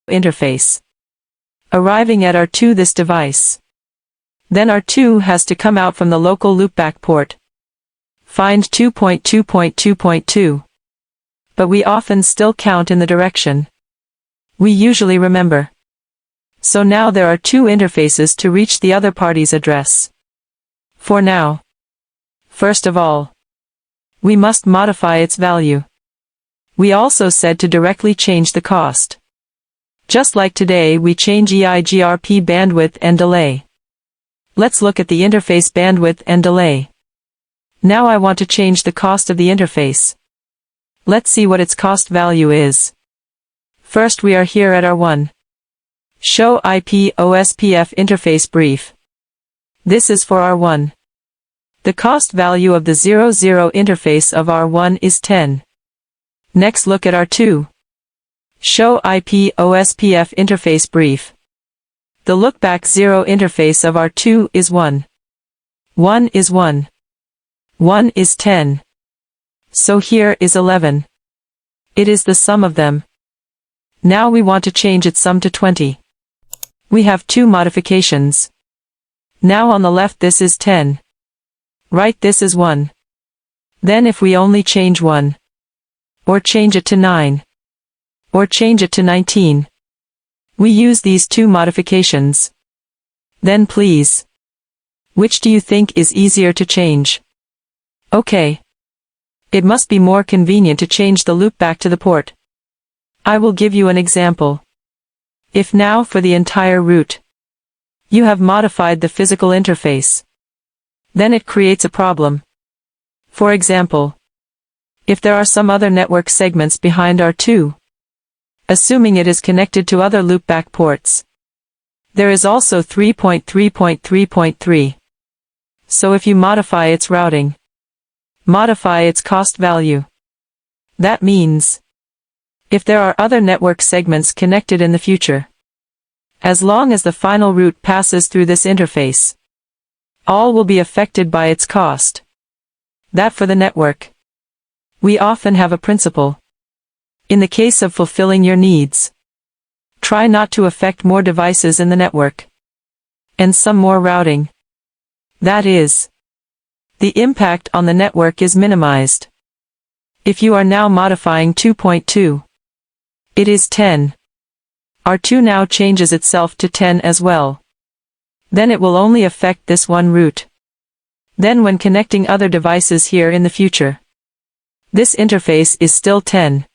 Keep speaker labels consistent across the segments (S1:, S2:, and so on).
S1: interface. Arriving at R2 this device. Then R2 has to come out from the local loopback port. Find 2.2.2.2. But we often still count in the direction we usually remember. So now there are two interfaces to reach the other party's address. For now. First of all, we must modify its value. We also said to directly change the cost. Just like today we change EIGRP bandwidth and delay. Let's look at the interface bandwidth and delay. Now I want to change the cost of the interface. Let's see what its cost value is. First we are here at R1. Show IP OSPF interface brief. This is for R1. The cost value of the 00 interface of R1 is 10. Next look at R2. Show IP OSPF interface brief. The lookback 0 interface of R2 is 1. 1 is 1. 1 is 10. So here is 11. It is the sum of them. Now we want to change its sum to 20. We have two modifications. Now on the left this is 10. Right, this is 1. Then if we only change 1. Or change it to 9. Or change it to 19. We use these two modifications. Then please. Which do you think is easier to change? Okay. It must be more convenient to change the loop back to the port. I will give you an example. If now for the entire route, you have modified the physical interface, then it creates a problem. For example, if there are some other network segments behind R2, assuming it is connected to other loopback ports, there is also 3.3.3.3. So if you modify its routing, modify its cost value. That means, if there are other network segments connected in the future, as long as the final route passes through this interface, all will be affected by its cost. That for the network. We often have a principle. In the case of fulfilling your needs, try not to affect more devices in the network. And some more routing. That is, the impact on the network is minimized. If you are now modifying 2.2, it is 10. R2 now changes itself to 10 as well. Then it will only affect this one route. Then when connecting other devices here in the future, this interface is still 10.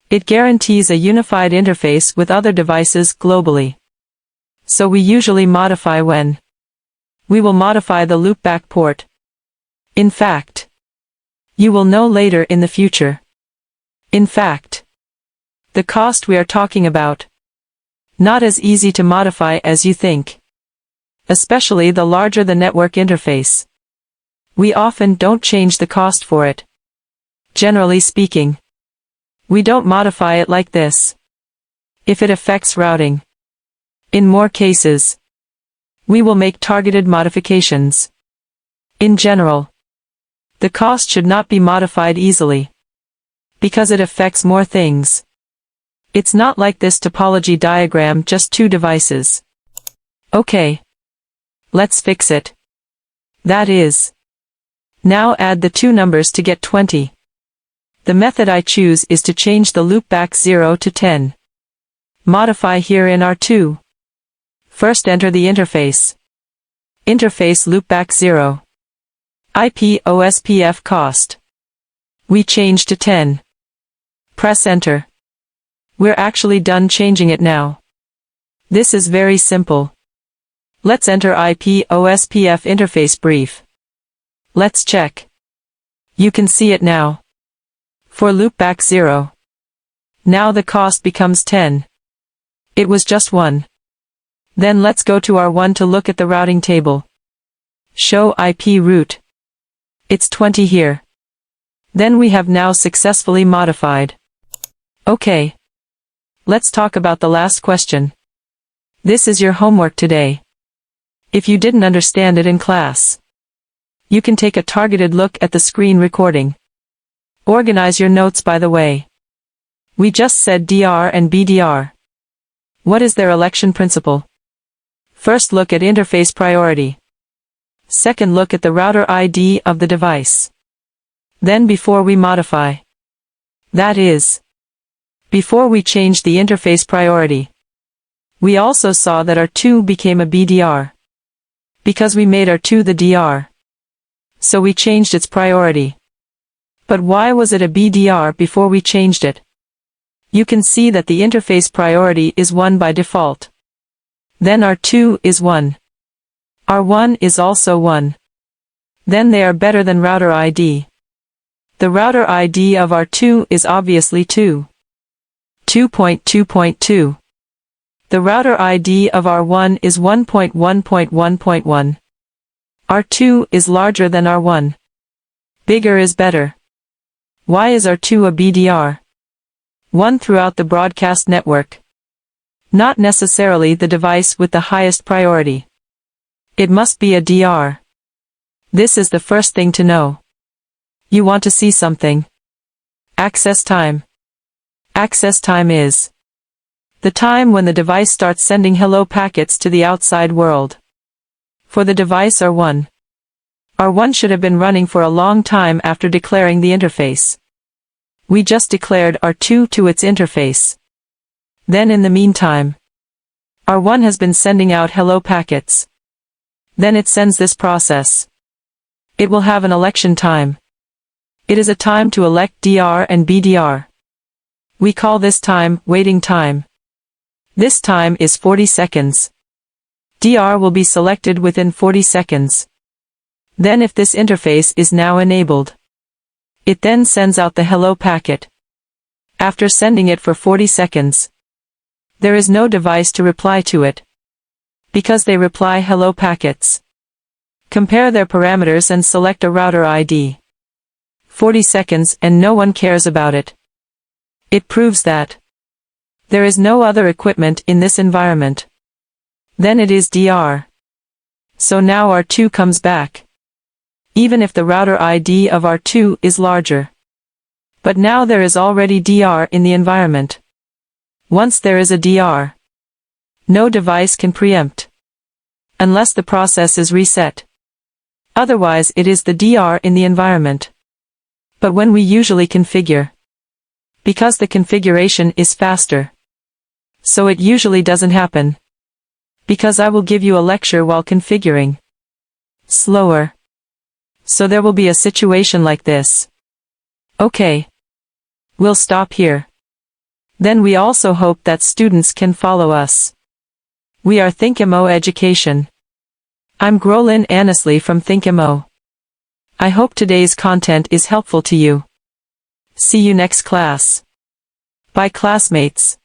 S1: It guarantees a unified interface with other devices globally. So we usually modify when we will modify the loopback port. In fact, you will know later in the future. In fact, the cost we are talking about, not as easy to modify as you think. Especially the larger the network interface. We often don't change the cost for it. Generally speaking, we don't modify it like this. If it affects routing. In more cases, we will make targeted modifications. In general, the cost should not be modified easily, because it affects more things. It's not like this topology diagram, just two devices. Okay. Let's fix it. That is. Now add the two numbers to get 20. The method I choose is to change the loopback 0 to 10. Modify here in R2. First enter the interface. Interface loopback 0. IP OSPF cost. We change to 10. Press enter. We're actually done changing it now. This is very simple. Let's enter IP OSPF interface brief. Let's check. You can see it now. For loopback 0. Now the cost becomes 10. It was just 1. Then let's go to R1 to look at the routing table. Show IP route. It's 20 here. Then we have now successfully modified. Okay. Let's talk about the last question. This is your homework today. If you didn't understand it in class, you can take a targeted look at the screen recording. Organize your notes by the way. We just said DR and BDR. What is their election principle? First, look at interface priority. Second, look at the router ID of the device. Then before we modify. That is, before we change the interface priority. We also saw that R2 became a BDR. Because we made R2 the DR. So we changed its priority. But why was it a BDR before we changed it? You can see that the interface priority is 1 by default. Then R2 is 1. R1 is also 1. Then they are better than router ID. The router ID of R2 is obviously 2. 2.2.2. The router ID of R1 is 1.1.1.1. R2 is larger than R1. Bigger is better. Why is R2 a BDR? 1 throughout the broadcast network. Not necessarily the device with the highest priority. It must be a DR. This is the first thing to know. You want to see something. Access time. Access time is the time when the device starts sending hello packets to the outside world. For the device R1. R1 should have been running for a long time after declaring the interface. We just declared R2 to its interface. Then in the meantime, R1 has been sending out hello packets. Then it sends this process. It will have an election time. It is a time to elect DR and BDR. We call this time waiting time. This time is 40 seconds. DR will be selected within 40 seconds. Then if this interface is now enabled, it then sends out the hello packet. After sending it for 40 seconds, there is no device to reply to it. Because they reply hello packets. Compare their parameters and select a router ID. 40 seconds and no one cares about it. It proves that there is no other equipment in this environment. Then it is DR. So now R2 comes back. Even if the router ID of R2 is larger. But now there is already DR in the environment. Once there is a DR, no device can preempt. Unless the process is reset. Otherwise it is the DR in the environment. But when we usually configure. Because the configuration is faster. So it usually doesn't happen. Because I will give you a lecture while configuring. Slower. So there will be a situation like this. Okay. We'll stop here. Then we also hope that students can follow us. We are ThinkMo Education. I'm Grolin Annesley from ThinkMo. I hope today's content is helpful to you. See you next class. Bye classmates.